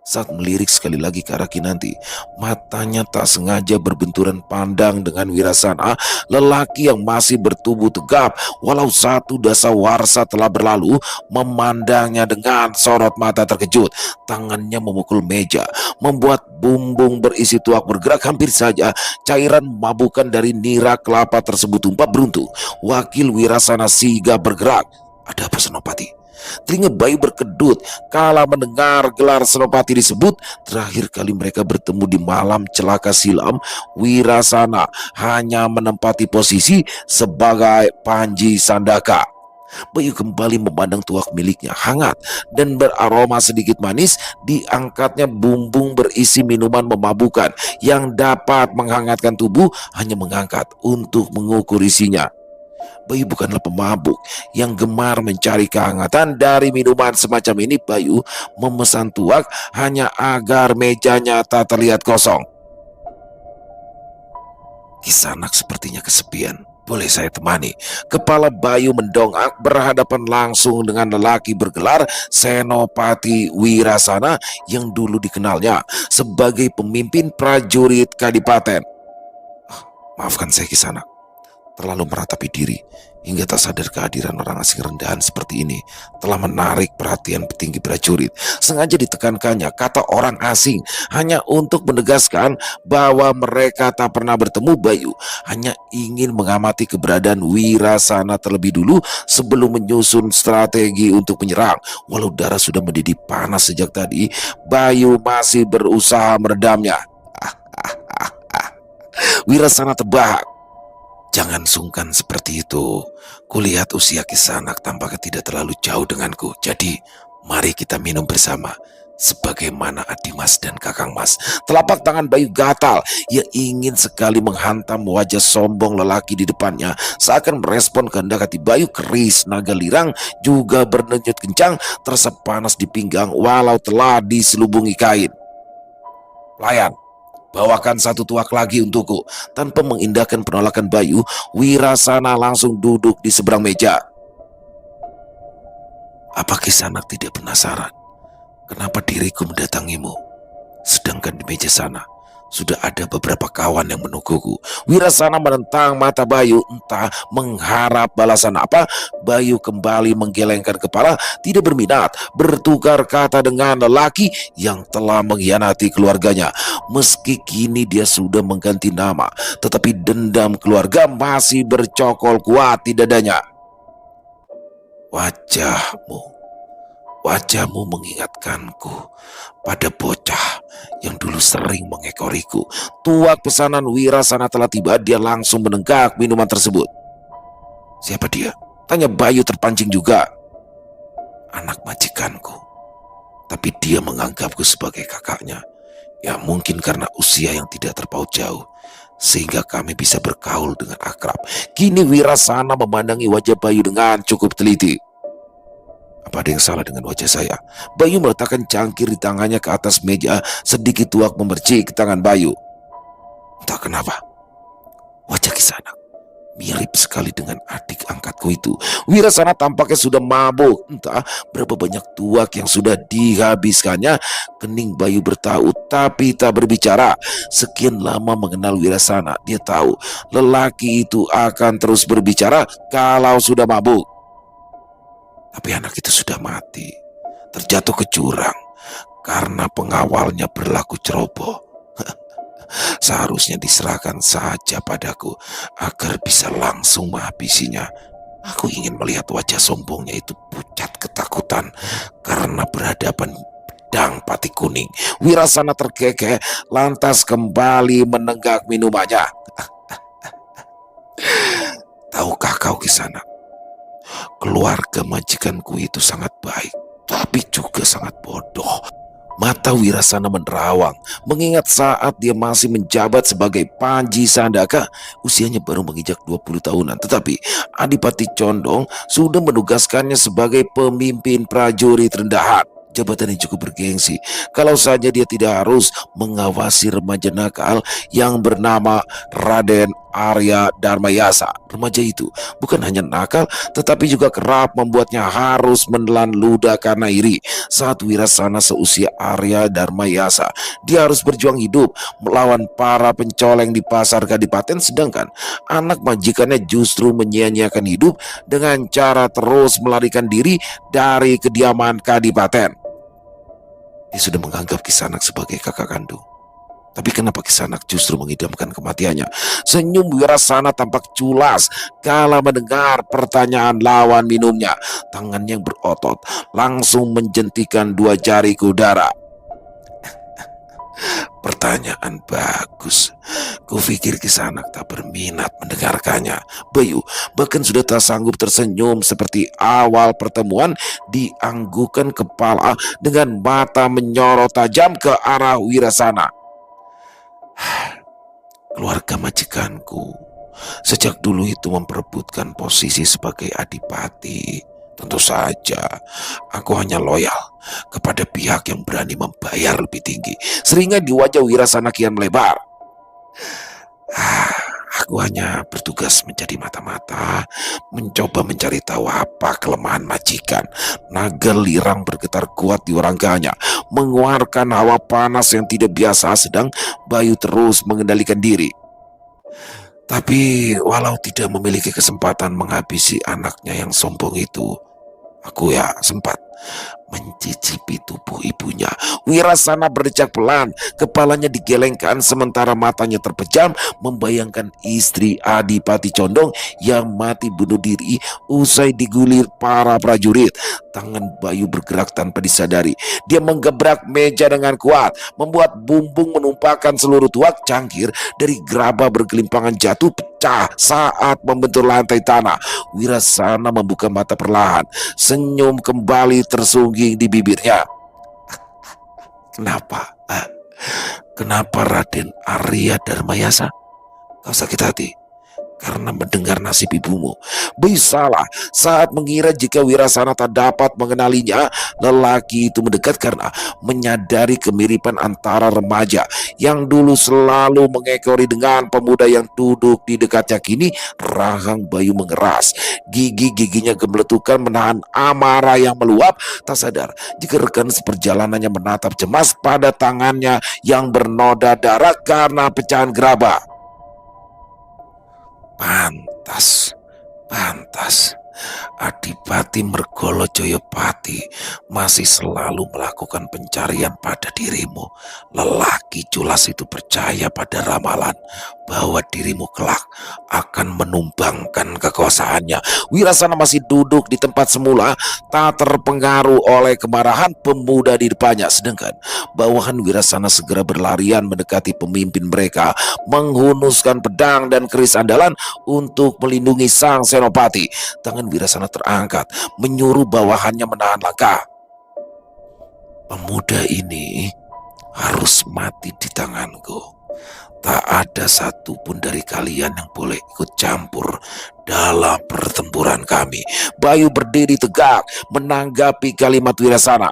Saat melirik sekali lagi ke arah Kinanti, matanya tak sengaja berbenturan pandang dengan Wirasana, lelaki yang masih bertubuh tegap walau satu dasawarsa telah berlalu, memandangnya dengan sorot mata terkejut. Tangannya memukul meja, membuat bumbung berisi tuak bergerak. Hampir saja cairan memabukan dari nira kelapa tersebut tumpah. Beruntung wakil Wirasana sigap bergerak. Ada apa, Senopati? Telinga Bayu berkedut kala mendengar gelar Senopati disebut. Terakhir kali mereka bertemu di malam celaka silam, Wirasana hanya menempati posisi sebagai Panji Sandaka. Bayu kembali memandang tuak miliknya, hangat dan beraroma sedikit manis. Diangkatnya bumbung berisi minuman memabukkan yang dapat menghangatkan tubuh, hanya mengangkat untuk mengukur isinya. Bayu bukanlah pemabuk yang gemar mencari kehangatan dari minuman semacam ini. Bayu memesan tuak hanya agar mejanya tak terlihat kosong. Kisanak sepertinya kesepian. Boleh saya temani? Kepala Bayu mendongak berhadapan langsung dengan lelaki bergelar Senopati Wirasana yang dulu dikenalnya sebagai pemimpin prajurit Kadipaten. "Ah, maafkan saya Kisanak, terlalu meratapi diri hingga tak sadar kehadiran orang asing rendahan seperti ini telah menarik perhatian petinggi prajurit. Sengaja ditekankannya kata orang asing hanya untuk menegaskan bahwa mereka tak pernah bertemu. Bayu hanya ingin mengamati keberadaan Wirasana terlebih dulu sebelum menyusun strategi untuk menyerang. Walau darah sudah mendidih panas sejak tadi, Bayu masih berusaha meredamnya. Wirasana terbahak. "Jangan sungkan seperti itu. Kulihat usia Kisanak tampaknya tidak terlalu jauh denganku. Jadi, mari kita minum bersama. Sebagaimana Adimas dan Kakang Mas." Telapak tangan Bayu gatal. Ia ingin sekali menghantam wajah sombong lelaki di depannya. Seakan merespon kehendak hati Bayu, keris naga lirang juga berdenyut kencang, terasa panas di pinggang walau telah diselubungi kain. "Pelayan, bawakan satu tuak lagi untukku." Tanpa mengindahkan penolakan Bayu, Wirasana langsung duduk di seberang meja. "Apa Kisanak tidak penasaran? Kenapa diriku mendatangimu? Sedangkan di meja sana sudah ada beberapa kawan yang menungguku." Wirasana menentang mata Bayu, entah mengharap balasan apa. Bayu kembali menggelengkan kepala, tidak berminat bertukar kata dengan lelaki yang telah mengkhianati keluarganya. Meski kini dia sudah mengganti nama, tetapi dendam keluarga masih bercokol kuat di dadanya. Wajahmu, wajahmu mengingatkanku pada bocah yang dulu sering mengekoriku." Tuak pesanan Wirasana telah tiba. Dia langsung menenggak minuman tersebut. "Siapa dia?" tanya Bayu terpancing juga. "Anak majikanku, tapi dia menganggapku sebagai kakaknya. Ya mungkin karena usia yang tidak terpaut jauh, sehingga kami bisa bergaul dengan akrab." Kini Wirasana memandangi wajah Bayu dengan cukup teliti. "Apa ada yang salah dengan wajah saya?" Bayu meletakkan cangkir di tangannya ke atas meja, sedikit tuak memercik tangan Bayu. "Entah kenapa, wajah Kisanak mirip sekali dengan adik angkatku itu." Wirasana tampaknya sudah mabuk. Entah berapa banyak tuak yang sudah dihabiskannya. Kening Bayu bertaut tapi tak berbicara. Sekian lama mengenal Wirasana, dia tahu lelaki itu akan terus berbicara kalau sudah mabuk. Tapi anak itu sudah mati, terjatuh ke jurang karena pengawalnya berlaku ceroboh. Seharusnya diserahkan saja padaku agar bisa langsung menghabisinya. Aku ingin melihat wajah sombongnya itu pucat ketakutan karena berhadapan pedang pati kuning. Wirasana terkekeh, lantas kembali menenggak minumannya. "Tahukah kau Kisanak, keluarga majikanku itu sangat baik, tapi juga sangat bodoh." Mata Wirasana menerawang, mengingat saat dia masih menjabat sebagai Panji Sandaka, usianya baru menginjak 20 tahunan. Tetapi Adipati Condong sudah menugaskannya sebagai pemimpin prajurit rendahan. Jabatan yang cukup bergengsi, kalau saja dia tidak harus mengawasi remaja nakal yang bernama Raden Arya Dharmayasa. Remaja itu bukan hanya nakal, tetapi juga kerap membuatnya harus menelan ludah karena iri. Saat Wirasana seusia Arya Dharmayasa, dia harus berjuang hidup melawan para pencoleng di pasar Kadipaten, sedangkan anak majikannya justru menyia-nyiakan hidup dengan cara terus melarikan diri dari kediaman Kadipaten. Dia sudah menganggap Kisanak sebagai kakak kandung. Tapi kenapa Kisanak justru mengidamkan kematiannya? Senyum Wirasana tampak culas kala mendengar pertanyaan lawan minumnya. Tangan yang berotot langsung menjentikan dua jari ke udara. "Pertanyaan bagus. Kupikir Kisanak tak berminat mendengarkannya." Bayu bahkan sudah tak sanggup tersenyum seperti awal pertemuan. Dianggukan kepala dengan mata menyorot tajam ke arah Wirasana. "Keluarga majikanku sejak dulu itu memperebutkan posisi sebagai adipati. Tentu saja aku hanya loyal kepada pihak yang berani membayar lebih tinggi." Seringai di wajah Wirasana kian melebar. Aku hanya bertugas menjadi mata-mata, mencoba mencari tahu apa kelemahan majikan. Naga lirang bergetar kuat di rangganya, mengeluarkan hawa panas yang tidak biasa, sedang Bayu terus mengendalikan diri. Tapi walau tidak memiliki kesempatan menghabisi anaknya yang sombong itu, aku ya sempat mencicipi tubuh ibunya. Wirasana berdecak pelan, kepalanya digelengkan sementara matanya terpejam membayangkan istri Adipati Condong yang mati bunuh diri usai digulir para prajurit. Tangan Bayu bergerak tanpa disadari. Dia menggebrak meja dengan kuat, membuat bumbung menumpahkan seluruh tuak cangkir dari gerabah bergelimpangan jatuh pecah saat membentur lantai tanah. Wirasana membuka mata perlahan, senyum kembali tersungging di bibirnya. Kenapa? Kenapa Raden Arya Dharmayasa kau sakit hati karena mendengar nasib ibumu? Bisalah saat mengira jika Wirasana tak dapat mengenalinya, lelaki itu mendekat karena menyadari kemiripan antara remaja yang dulu selalu mengekori dengan pemuda yang duduk di dekatnya. Kini rahang Bayu mengeras, gigi-giginya gemeletukan menahan amarah yang meluap. Tak sadar jika rekan seperjalanannya menatap cemas pada tangannya yang bernoda darah karena pecahan gerabah. Pantas, Adipati Mergolo Joyopati masih selalu melakukan pencarian pada dirimu. Lelaki culas itu percaya pada ramalan bahwa dirimu kelak akan menumbangkan kekuasaannya. Wirasana masih duduk di tempat semula, tak terpengaruh oleh kemarahan pemuda di depannya. Sedangkan bawahan Wirasana segera berlarian mendekati pemimpin mereka, menghunuskan pedang dan keris andalan untuk melindungi sang senopati. Tangan Wirasana terangkat, menyuruh bawahannya menahan langkah. Pemuda ini harus mati di tanganku. Tak ada satupun dari kalian yang boleh ikut campur dalam pertempuran kami. Bayu berdiri tegak menanggapi kalimat Wirasana.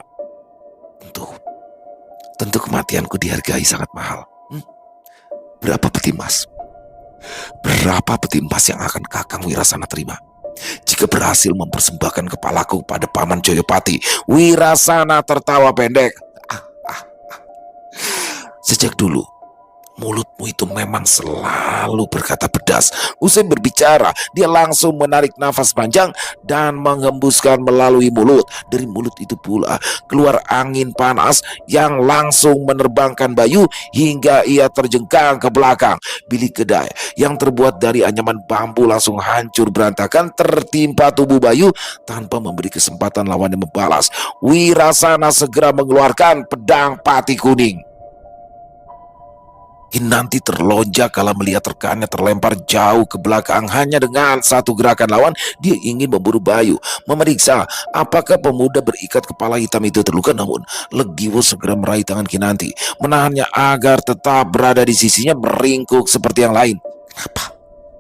Tentu kematianku dihargai sangat mahal. Berapa peti emas? Berapa peti emas yang akan Kakang Wirasana terima jika berhasil mempersembahkan kepalaku pada Paman Joyopati? Wirasana tertawa pendek. Sejak dulu mulutmu itu memang selalu berkata pedas. Usai berbicara, dia langsung menarik nafas panjang dan menghembuskan melalui mulut. Dari mulut itu pula keluar angin panas yang langsung menerbangkan Bayu hingga ia terjengkang ke belakang. Bilik kedai yang terbuat dari anyaman bambu langsung hancur berantakan tertimpa tubuh Bayu tanpa memberi kesempatan lawannya membalas. Wirasana segera mengeluarkan pedang pati kuning. Kinanti terlonjak kala melihat rekannya terlempar jauh ke belakang. Hanya dengan satu gerakan lawan, dia ingin memburu Bayu, memeriksa apakah pemuda berikat kepala hitam itu terluka. Namun Legiwo segera meraih tangan Kinanti, menahannya agar tetap berada di sisinya, meringkuk seperti yang lain. Kenapa?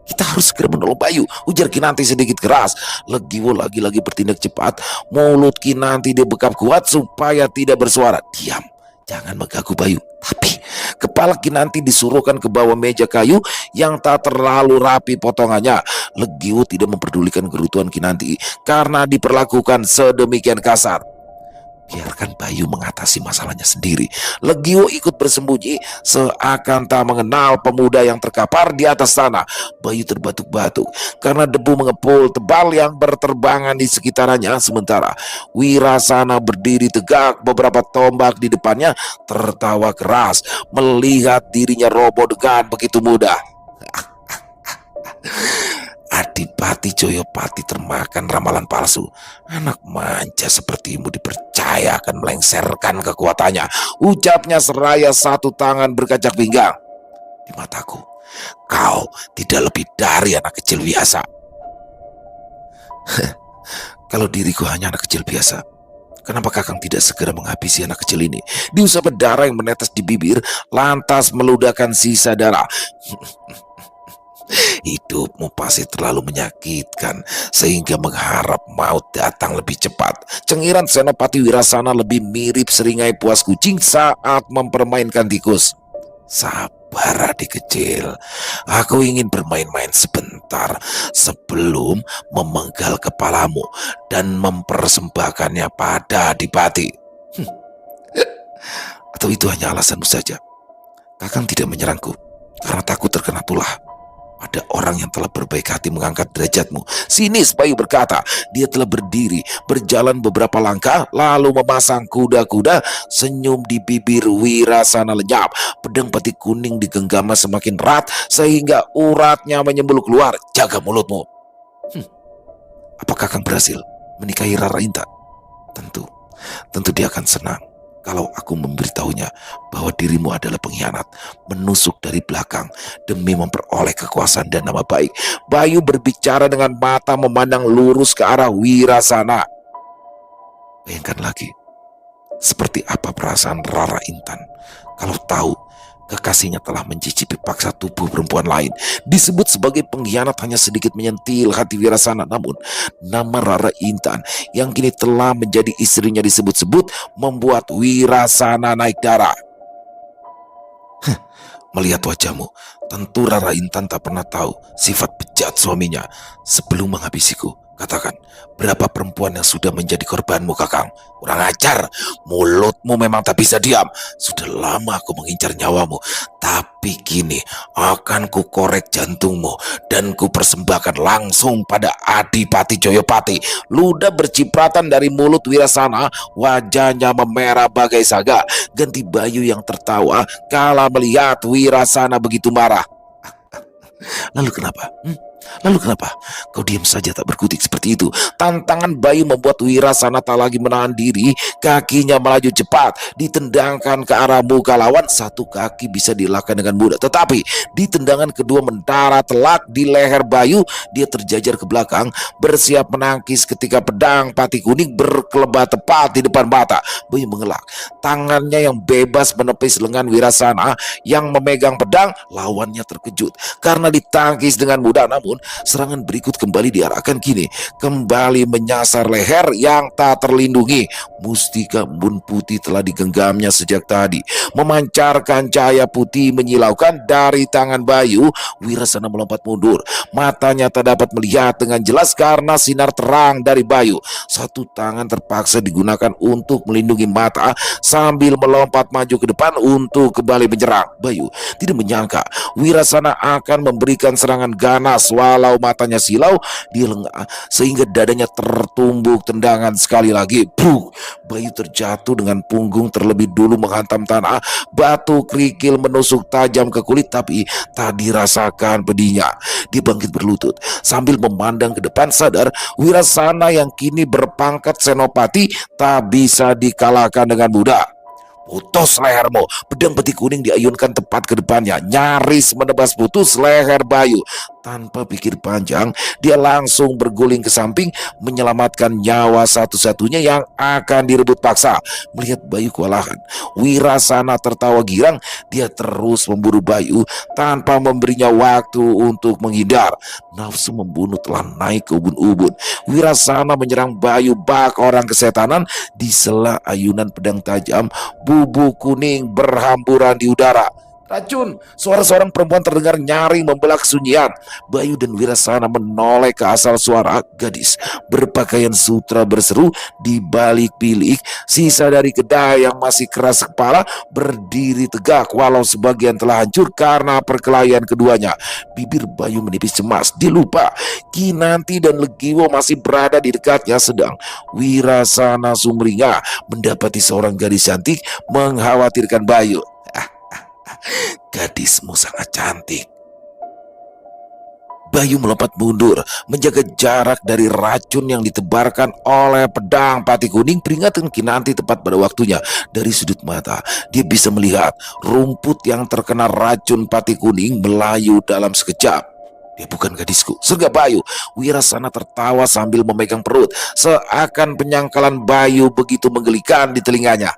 Kita harus segera menolong Bayu, ujar Kinanti sedikit keras. Legiwo lagi-lagi bertindak cepat. Mulut Kinanti dibekap kuat supaya tidak bersuara. Diam, jangan mengganggu Bayu. Tapi kepala Kinanti disuruhkan ke bawah meja kayu yang tak terlalu rapi potongannya. Legiwo tidak memperdulikan kerutuan Kinanti karena diperlakukan sedemikian kasar. Biarkan Bayu mengatasi masalahnya sendiri. Legiwo ikut bersembunyi seakan tak mengenal pemuda yang terkapar di atas tanah. Bayu terbatuk-batuk karena debu mengepul tebal yang berterbangan di sekitarnya. Sementara Wirasana berdiri tegak, beberapa tombak di depannya, tertawa keras melihat dirinya roboh dengan begitu mudah. Adipati Joyopati termakan ramalan palsu. Anak manja sepertimu dipercaya akan melengsarkan kekuatannya, ucapnya seraya satu tangan berkacak pinggang. Di mataku, kau tidak lebih dari anak kecil biasa. Kalau diriku hanya anak kecil biasa, kenapa Kakang tidak segera menghabisi anak kecil ini? Diusap darah yang menetes di bibir, lantas meludahkan sisa darah. Hidupmu pasti terlalu menyakitkan sehingga mengharap maut datang lebih cepat. Cengiran Senopati Wirasana lebih mirip seringai puas kucing saat mempermainkan tikus. Sabar adik kecil, aku ingin bermain-main sebentar sebelum memenggal kepalamu dan mempersembahkannya pada Adipati. Hmm, atau itu hanya alasanmu saja? Kakang tidak menyerangku karena takut terkena tulah. Ada orang yang telah berbaik hati mengangkat derajatmu. Sinis Bayu berkata. Dia telah berdiri, berjalan beberapa langkah, lalu memasang kuda-kuda, senyum di bibir Wirasana lenyap. Pedang pati kuning digenggamnya semakin erat, sehingga uratnya menyembul keluar. Jaga mulutmu. Apakah Kakang berhasil menikahi Rara Intan? Tentu dia akan senang kalau aku memberitahunya bahwa dirimu adalah pengkhianat, menusuk dari belakang demi memperoleh kekuasaan dan nama baik. Bayu berbicara dengan mata memandang lurus ke arah Wirasana. Bayangkan lagi, seperti apa perasaan Rara Intan kalau tahu kekasihnya telah mencicipi paksa tubuh perempuan lain. Disebut sebagai pengkhianat hanya sedikit menyentil hati Wirasana. Namun nama Rara Intan yang kini telah menjadi istrinya disebut-sebut membuat Wirasana naik darah. Melihat wajahmu, tentu Rara Intan tak pernah tahu sifat bejat suaminya. Sebelum menghabisiku, katakan, berapa perempuan yang sudah menjadi korbanmu, Kakang? Kurang ajar, mulutmu memang tak bisa diam. Sudah lama aku mengincar nyawamu, tapi kini akan ku korek jantungmu dan ku persembahkan langsung pada Adipati Joyopati. Ludah bercipratan dari mulut Wirasana, wajahnya memerah bagai saga. Ganti Bayu yang tertawa kala melihat Wirasana begitu marah. Lalu kenapa? Lalu kenapa? Kau diam saja tak berkutik seperti itu? Tantangan Bayu membuat Wirasana tak lagi menahan diri. Kakinya melaju cepat, ditendangkan ke arah muka lawan. Satu kaki bisa dielakkan dengan mudah, tetapi di tendangan kedua mendarat telak di leher Bayu. Dia terjajar ke belakang, bersiap menangkis ketika pedang pati kuning berkelebat tepat di depan mata. Bayu mengelak, tangannya yang bebas menepis lengan Wirasana yang memegang pedang. Lawannya terkejut karena ditangkis dengan mudah. Namun serangan berikut kembali diarahkan kini, kembali menyasar leher yang tak terlindungi. Mustika embun putih telah digenggamnya sejak tadi, memancarkan cahaya putih menyilaukan dari tangan Bayu. Wirasana melompat mundur, matanya tak dapat melihat dengan jelas karena sinar terang dari Bayu. Satu tangan terpaksa digunakan untuk melindungi mata sambil melompat maju ke depan untuk kembali menyerang. Bayu tidak menyangka Wirasana akan memberikan serangan ganas. Walau matanya silau, dia lengah sehingga dadanya tertumbuk tendangan sekali lagi. Bruk! Bayu terjatuh dengan punggung terlebih dulu menghantam tanah. Batu kerikil menusuk tajam ke kulit, tapi tak dirasakan pedihnya. Dia bangkit berlutut sambil memandang ke depan, sadar Wirasana yang kini berpangkat senopati tak bisa dikalahkan dengan mudah. Putus lehermu. Pedang peti kuning diayunkan tepat ke depannya, nyaris menebas putus leher Bayu. Tanpa pikir panjang, dia langsung berguling ke samping, menyelamatkan nyawa satu-satunya yang akan direbut paksa. Melihat Bayu kewalahan, Wirasana tertawa girang. Dia terus memburu Bayu tanpa memberinya waktu untuk menghindar. Nafsu membunuh telah naik ke ubun-ubun. Wirasana menyerang Bayu bak orang kesetanan. Di sela ayunan pedang tajam, bubuk kuning berhamburan di udara. Racun! Suara seorang perempuan terdengar nyaring membelah kesunyian. Bayu dan Wirasana menoleh ke asal suara. Gadis berpakaian sutra berseru di balik bilik. Sisa dari kedai yang masih keras kepala berdiri tegak walau sebagian telah hancur karena perkelahian keduanya. Bibir Bayu menipis cemas. Dia lupa Kinanti dan Legiwo masih berada di dekatnya, sedang Wirasana sumringah mendapati seorang gadis cantik mengkhawatirkan Bayu. Gadismu sangat cantik. Bayu melompat mundur, menjaga jarak dari racun yang ditebarkan oleh pedang pati kuning. Peringatan Kinanti tepat pada waktunya. Dari sudut mata, dia bisa melihat rumput yang terkena racun pati kuning melayu dalam sekejap. Dia bukan gadisku, sergap Bayu. Wirasana tertawa sambil memegang perut, seakan penyangkalan Bayu begitu menggelikan di telinganya.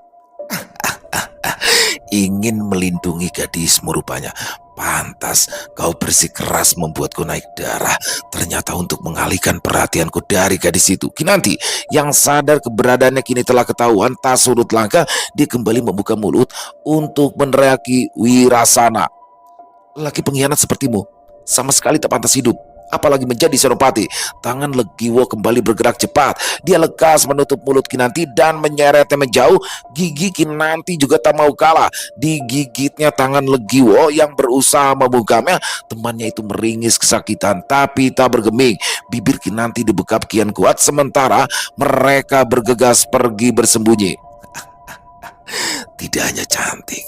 Ingin melindungi gadismu rupanya. Pantas kau bersikeras membuatku naik darah. Ternyata untuk mengalihkan perhatianku dari gadis itu. Kinanti yang sadar keberadaannya kini telah ketahuan, tak surut langkah. Dia kembali membuka mulut untuk meneriaki Wirasana. Laki pengkhianat sepertimu sama sekali tak pantas hidup, apalagi menjadi senopati. Tangan Legiwo kembali bergerak cepat. Dia lekas menutup mulut Kinanti dan menyeretnya menjauh. Gigi Kinanti juga tak mau kalah. Digigitnya tangan Legiwo yang berusaha membungkamnya. Temannya itu meringis kesakitan tapi tak bergeming. Bibir Kinanti dibekap kian kuat sementara mereka bergegas pergi bersembunyi. Tidak hanya cantik,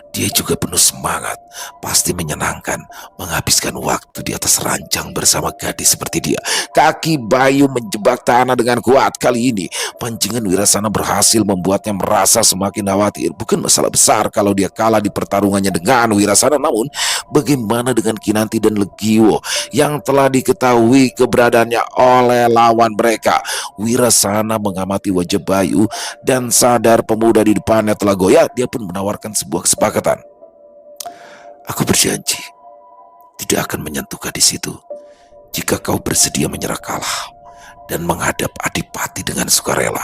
dia juga penuh semangat. Pasti menyenangkan menghabiskan waktu di atas ranjang bersama gadis seperti dia. Kaki Bayu menjebak tanah dengan kuat. Kali ini pancingan Wirasana berhasil membuatnya merasa semakin khawatir. Bukan masalah besar kalau dia kalah di pertarungannya dengan Wirasana, namun bagaimana dengan Kinanti dan Legiwo yang telah diketahui keberadaannya oleh lawan mereka? Wirasana mengamati wajah Bayu dan sadar pemuda di depannya telah goyah. Dia pun menawarkan sebuah kesepakatan. Aku berjanji tidak akan menyentuh gadis itu jika kau bersedia menyerah kalah dan menghadap Adipati dengan sukarela.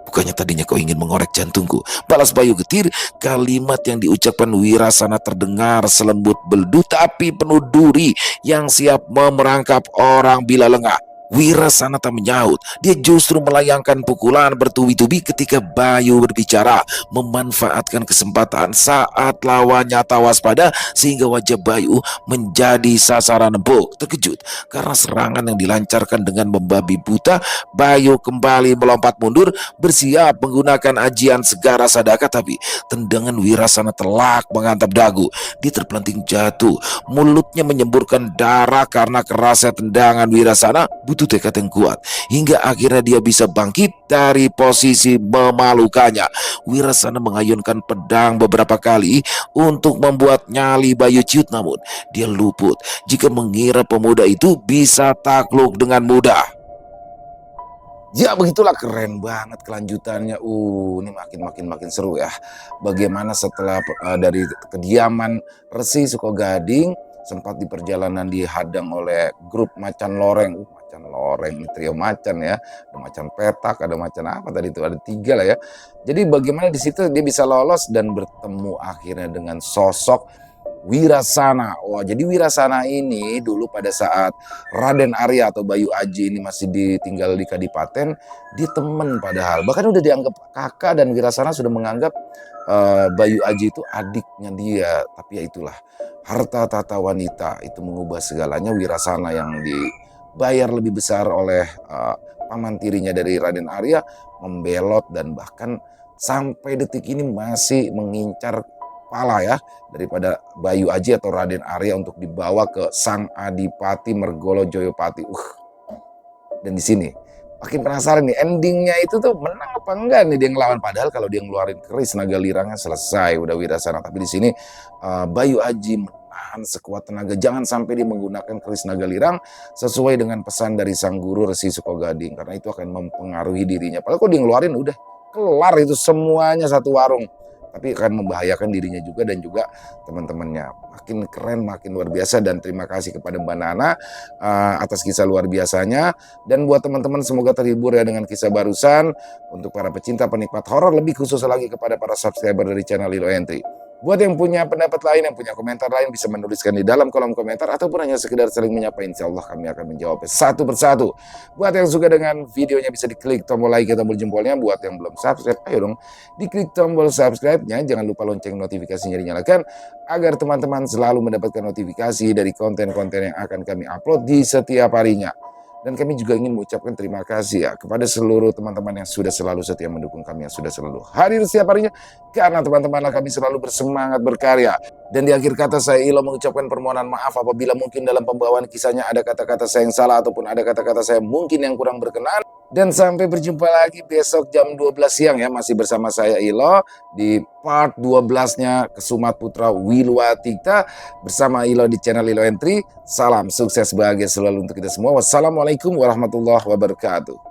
Bukannya tadinya kau ingin mengorek jantungku? Balas Bayu getir. Kalimat yang diucapkan Wirasana terdengar selembut beldu tapi penuh duri yang siap memerangkap orang bila lengah. Wirasana tak menyahut. Dia justru melayangkan pukulan bertubi-tubi ketika Bayu berbicara, memanfaatkan kesempatan saat lawannya tak waspada sehingga wajah Bayu menjadi sasaran empuk. Terkejut karena serangan yang dilancarkan dengan membabi buta, Bayu kembali melompat mundur, bersiap menggunakan ajian Segara Sadaka, tapi tendangan Wirasana telak menghantam dagu. Dia terpelanting jatuh, mulutnya menyemburkan darah karena kerasnya tendangan Wirasana. Butuh tekad yang kuat hingga akhirnya dia bisa bangkit dari posisi memalukannya. Wirasana mengayunkan pedang beberapa kali untuk membuat nyali Bayu ciut, namun dia luput jika mengira pemuda itu bisa takluk dengan mudah. Ya begitulah, keren banget kelanjutannya. Ini makin seru ya. Bagaimana setelah dari kediaman Resi Sukogading, sempat di perjalanan dihadang oleh grup macan loreng. Macan loreng, trio macan ya. Ada macan petak, ada macan apa tadi itu? Ada 3 lah ya. Jadi bagaimana di situ dia bisa lolos dan bertemu akhirnya dengan sosok Wirasana. Wah, jadi Wirasana ini dulu pada saat Raden Arya atau Bayu Aji ini masih ditinggal di Kadipaten, dia temen padahal. Bahkan udah dianggap kakak dan Wirasana sudah menganggap Bayu Aji itu adiknya dia. Tapi ya itulah, harta tata wanita itu mengubah segalanya. Wirasana yang dibayar lebih besar oleh paman tirinya dari Raden Arya membelot dan bahkan sampai detik ini masih mengincar kepala ya daripada Bayu Aji atau Raden Arya untuk dibawa ke sang Adipati Mergolo Joyopati. Dan di sini makin penasaran nih endingnya itu tuh menang apa enggak nih dia ngelawan, padahal kalau dia ngeluarin keris naga lirangnya selesai udah Wirasana. Tapi di sini Bayu Aji menahan sekuat tenaga, jangan sampai dia menggunakan keris naga lirang sesuai dengan pesan dari sang guru Resi Sukogading, karena itu akan mempengaruhi dirinya. Padahal kok dia ngeluarin udah kelar itu semuanya satu warung, tapi akan membahayakan dirinya juga dan juga teman-temannya. Makin keren, makin luar biasa, dan terima kasih kepada Mbak Nana atas kisah luar biasanya. Dan buat teman-teman semoga terhibur ya dengan kisah barusan. Untuk para pecinta penikmat horor, lebih khusus lagi kepada para subscriber dari channel Lilo Entry. Buat yang punya pendapat lain, yang punya komentar lain, bisa menuliskan di dalam kolom komentar ataupun hanya sekedar saling menyapa. Insya Allah kami akan menjawabnya satu persatu. Buat yang suka dengan videonya bisa diklik tombol like atau tombol jempolnya. Buat yang belum subscribe, ayo dong diklik tombol subscribe-nya. Jangan lupa lonceng notifikasinya dinyalakan agar teman-teman selalu mendapatkan notifikasi dari konten-konten yang akan kami upload di setiap harinya. Dan kami juga ingin mengucapkan terima kasih ya kepada seluruh teman-teman yang sudah selalu setia mendukung kami, yang sudah selalu hadir setiap harinya. Karena teman-temanlah kami selalu bersemangat berkarya. Dan di akhir kata saya Ilo mengucapkan permohonan maaf apabila mungkin dalam pembawaan kisahnya ada kata-kata saya yang salah ataupun ada kata-kata saya mungkin yang kurang berkenan. Dan sampai berjumpa lagi besok jam 12 siang ya, masih bersama saya Ilo di part 12-nya Kesumat Putra Wilwatikta bersama Ilo di channel Lilo Entry. Salam sukses bahagia selalu untuk kita semua. Wassalamualaikum warahmatullahi wabarakatuh.